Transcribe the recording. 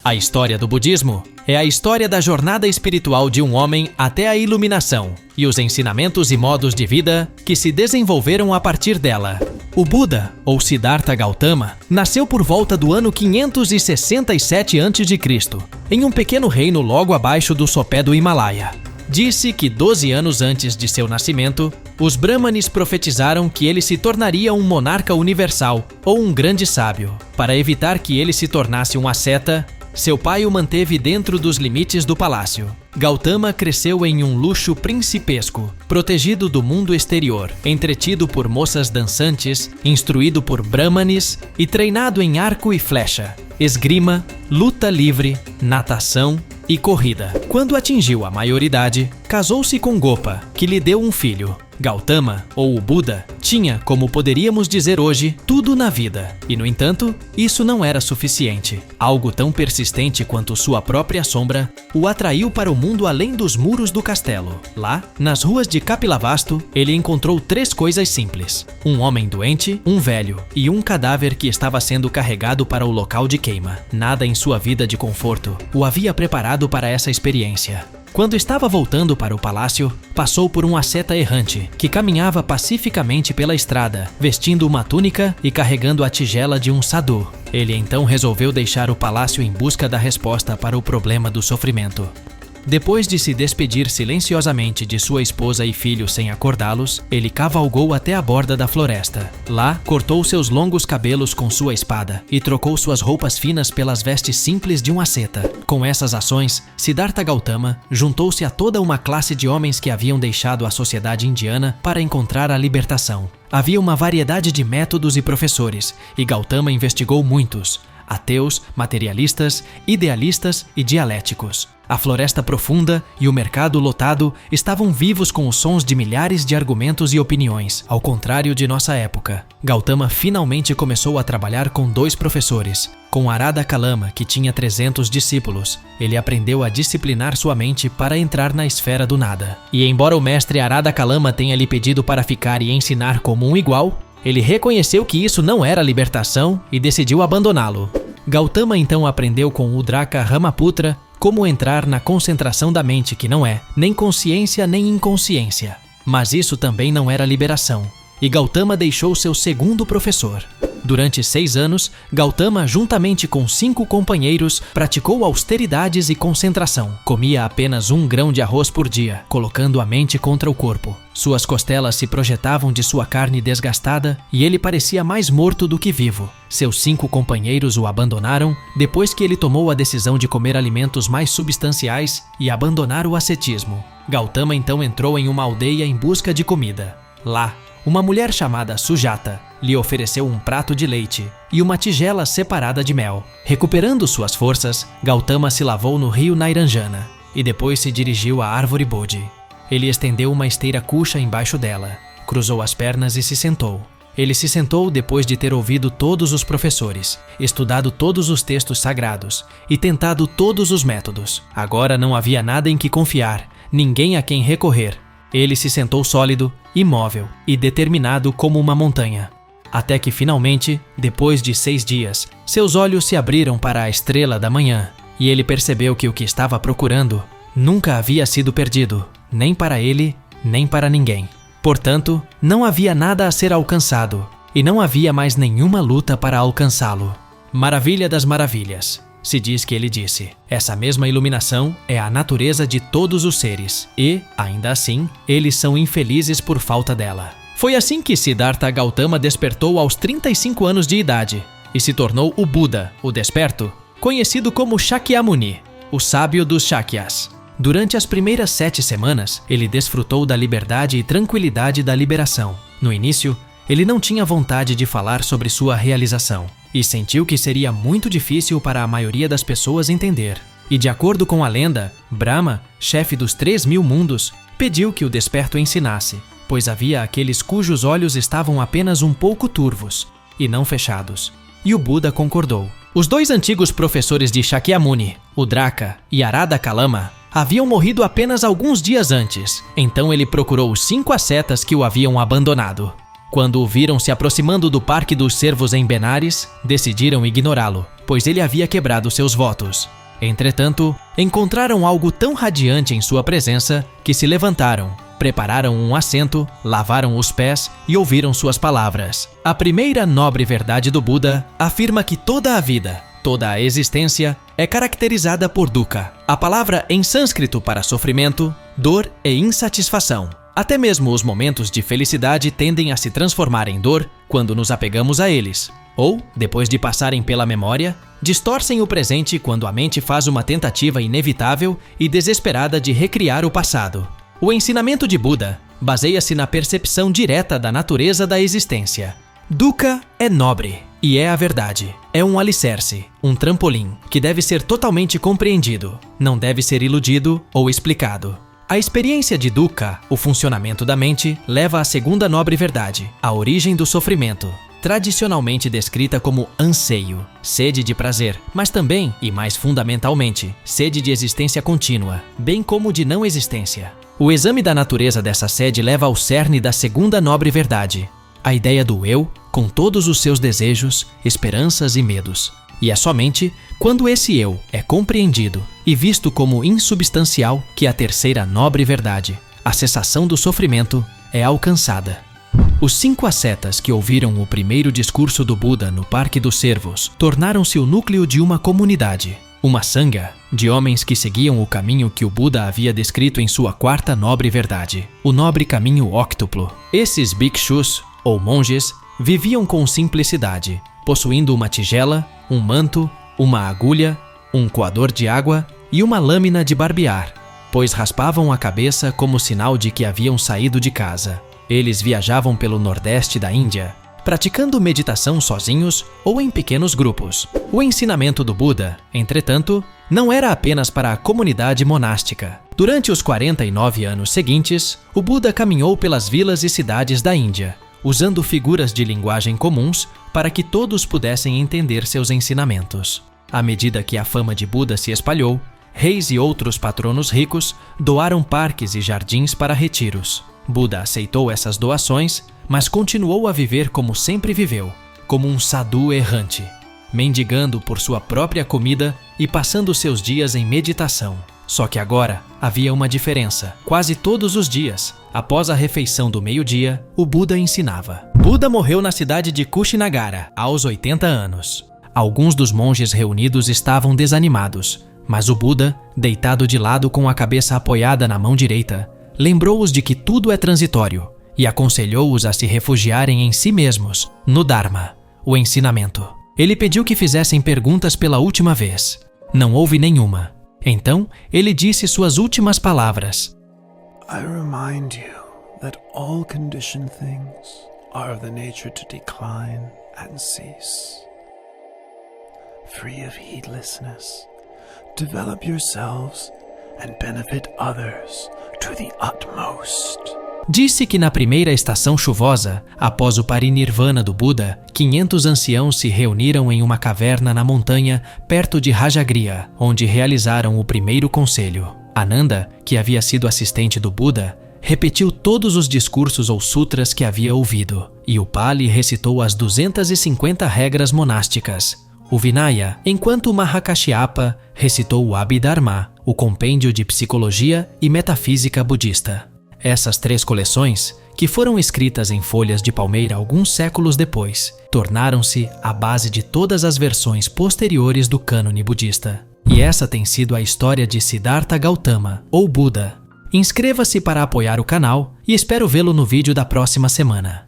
A história do budismo é a história da jornada espiritual de um homem até a iluminação e os ensinamentos e modos de vida que se desenvolveram a partir dela. O Buda, ou Siddhartha Gautama, nasceu por volta do ano 567 a.C., em um pequeno reino logo abaixo do sopé do Himalaia. Disse que 12 anos antes de seu nascimento, os Brahmanes profetizaram que ele se tornaria um monarca universal ou um grande sábio. Para evitar que ele se tornasse um asceta, seu pai o manteve dentro dos limites do palácio. Gautama cresceu em um luxo principesco, protegido do mundo exterior, entretido por moças dançantes, instruído por Brahmanes e treinado em arco e flecha, esgrima, luta livre, natação e corrida. Quando atingiu a maioridade, casou-se com Gopa, que lhe deu um filho. Gautama, ou o Buda, tinha, como poderíamos dizer hoje, tudo na vida. E, no entanto, isso não era suficiente. Algo tão persistente quanto sua própria sombra o atraiu para o mundo além dos muros do castelo. Lá, nas ruas de Kapilavastu, ele encontrou 3 coisas simples: um homem doente, um velho e um cadáver que estava sendo carregado para o local de queima. Nada em sua vida de conforto o havia preparado para essa experiência. Quando estava voltando para o palácio, passou por um asceta errante que caminhava pacificamente pela estrada, vestindo uma túnica e carregando a tigela de um sadhu. Ele então resolveu deixar o palácio em busca da resposta para o problema do sofrimento. Depois de se despedir silenciosamente de sua esposa e filho sem acordá-los, ele cavalgou até a borda da floresta. Lá, cortou seus longos cabelos com sua espada e trocou suas roupas finas pelas vestes simples de um asceta. Com essas ações, Siddhartha Gautama juntou-se a toda uma classe de homens que haviam deixado a sociedade indiana para encontrar a libertação. Havia uma variedade de métodos e professores, e Gautama investigou muitos: ateus, materialistas, idealistas e dialéticos. A floresta profunda e o mercado lotado estavam vivos com os sons de milhares de argumentos e opiniões, ao contrário de nossa época. Gautama finalmente começou a trabalhar com 2 professores. Com Arada Kalama, que tinha 300 discípulos, ele aprendeu a disciplinar sua mente para entrar na esfera do nada. E embora o mestre Arada Kalama tenha lhe pedido para ficar e ensinar como um igual, ele reconheceu que isso não era libertação e decidiu abandoná-lo. Gautama então aprendeu com Udraka Ramaputra como entrar na concentração da mente, que não é nem consciência nem inconsciência. Mas isso também não era liberação. E Gautama deixou seu segundo professor. Durante 6 anos, Gautama, juntamente com 5 companheiros, praticou austeridades e concentração. Comia apenas 1 grão de arroz por dia, colocando a mente contra o corpo. Suas costelas se projetavam de sua carne desgastada e ele parecia mais morto do que vivo. Seus 5 companheiros o abandonaram depois que ele tomou a decisão de comer alimentos mais substanciais e abandonar o ascetismo. Gautama então entrou em uma aldeia em busca de comida. Lá, uma mulher chamada Sujata lhe ofereceu um prato de leite e uma tigela separada de mel. Recuperando suas forças, Gautama se lavou no rio Nairanjana e depois se dirigiu à árvore Bodhi. Ele estendeu uma esteira cuxa embaixo dela, cruzou as pernas e se sentou. Ele se sentou depois de ter ouvido todos os professores, estudado todos os textos sagrados e tentado todos os métodos. Agora não havia nada em que confiar, ninguém a quem recorrer. Ele se sentou sólido, imóvel e determinado como uma montanha. Até que finalmente, depois de 6 dias, seus olhos se abriram para a estrela da manhã e ele percebeu que o que estava procurando nunca havia sido perdido, nem para ele, nem para ninguém. Portanto, não havia nada a ser alcançado e não havia mais nenhuma luta para alcançá-lo. Maravilha das maravilhas. Se diz que ele disse: essa mesma iluminação é a natureza de todos os seres e, ainda assim, eles são infelizes por falta dela. Foi assim que Siddhartha Gautama despertou aos 35 anos de idade e se tornou o Buda, o desperto, conhecido como Shakyamuni, o sábio dos Shakyas. Durante as primeiras 7 semanas, ele desfrutou da liberdade e tranquilidade da liberação. No início, ele não tinha vontade de falar sobre sua realização e sentiu que seria muito difícil para a maioria das pessoas entender. E de acordo com a lenda, Brahma, chefe dos 3.000 mundos, pediu que o desperto ensinasse, pois havia aqueles cujos olhos estavam apenas um pouco turvos e não fechados. E o Buda concordou. Os 2 antigos professores de Shakyamuni, Udraka e Arada Kalama, haviam morrido apenas alguns dias antes, então ele procurou os 5 ascetas que o haviam abandonado. Quando o viram se aproximando do Parque dos Cervos em Benares, decidiram ignorá-lo, pois ele havia quebrado seus votos. Entretanto, encontraram algo tão radiante em sua presença que se levantaram, prepararam um assento, lavaram os pés e ouviram suas palavras. A primeira nobre verdade do Buda afirma que toda a vida, toda a existência, é caracterizada por dukkha, a palavra em sânscrito para sofrimento, dor e insatisfação. Até mesmo os momentos de felicidade tendem a se transformar em dor quando nos apegamos a eles. Ou, depois de passarem pela memória, distorcem o presente quando a mente faz uma tentativa inevitável e desesperada de recriar o passado. O ensinamento de Buda baseia-se na percepção direta da natureza da existência. Dukkha é nobre e é a verdade. É um alicerce, um trampolim, que deve ser totalmente compreendido, não deve ser iludido ou explicado. A experiência de dukkha, o funcionamento da mente, leva à segunda nobre verdade, a origem do sofrimento, tradicionalmente descrita como anseio, sede de prazer, mas também, e mais fundamentalmente, sede de existência contínua, bem como de não existência. O exame da natureza dessa sede leva ao cerne da segunda nobre verdade, a ideia do eu, com todos os seus desejos, esperanças e medos. E é somente quando esse eu é compreendido e visto como insubstancial que a terceira nobre verdade, a cessação do sofrimento, é alcançada. Os 5 ascetas que ouviram o primeiro discurso do Buda no Parque dos Cervos tornaram-se o núcleo de uma comunidade, uma sangha, de homens que seguiam o caminho que o Buda havia descrito em sua quarta nobre verdade, o nobre caminho óctuplo. Esses bhikshus, ou monges, viviam com simplicidade, possuindo uma tigela, um manto, uma agulha, um coador de água e uma lâmina de barbear, pois raspavam a cabeça como sinal de que haviam saído de casa. Eles viajavam pelo nordeste da Índia, praticando meditação sozinhos ou em pequenos grupos. O ensinamento do Buda, entretanto, não era apenas para a comunidade monástica. Durante os 49 anos seguintes, o Buda caminhou pelas vilas e cidades da Índia, usando figuras de linguagem comuns para que todos pudessem entender seus ensinamentos. À medida que a fama de Buda se espalhou, reis e outros patronos ricos doaram parques e jardins para retiros. Buda aceitou essas doações, mas continuou a viver como sempre viveu, como um sadhu errante, mendigando por sua própria comida e passando seus dias em meditação. Só que agora havia uma diferença. Quase todos os dias, após a refeição do meio-dia, o Buda ensinava. Buda morreu na cidade de Kushinagara, aos 80 anos. Alguns dos monges reunidos estavam desanimados, mas o Buda, deitado de lado com a cabeça apoiada na mão direita, lembrou-os de que tudo é transitório e aconselhou-os a se refugiarem em si mesmos, no Dharma, o ensinamento. Ele pediu que fizessem perguntas pela última vez. Não houve nenhuma. Então, ele disse suas últimas palavras. I remind you that all conditioned things are of the nature to decline and cease. Free of heedlessness, develop yourselves and benefit others to the utmost. Disse que na primeira estação chuvosa, após o parinirvana do Buda, 500 anciãos se reuniram em uma caverna na montanha perto de Rajagriha, onde realizaram o primeiro conselho. Ananda, que havia sido assistente do Buda, repetiu todos os discursos ou sutras que havia ouvido, e o Pali recitou as 250 regras monásticas, o Vinaya, enquanto o Mahakashyapa recitou o Abhidharma, o compêndio de psicologia e metafísica budista. Essas 3 coleções, que foram escritas em folhas de palmeira alguns séculos depois, tornaram-se a base de todas as versões posteriores do cânone budista. E essa tem sido a história de Siddhartha Gautama, ou Buda. Inscreva-se para apoiar o canal e espero vê-lo no vídeo da próxima semana.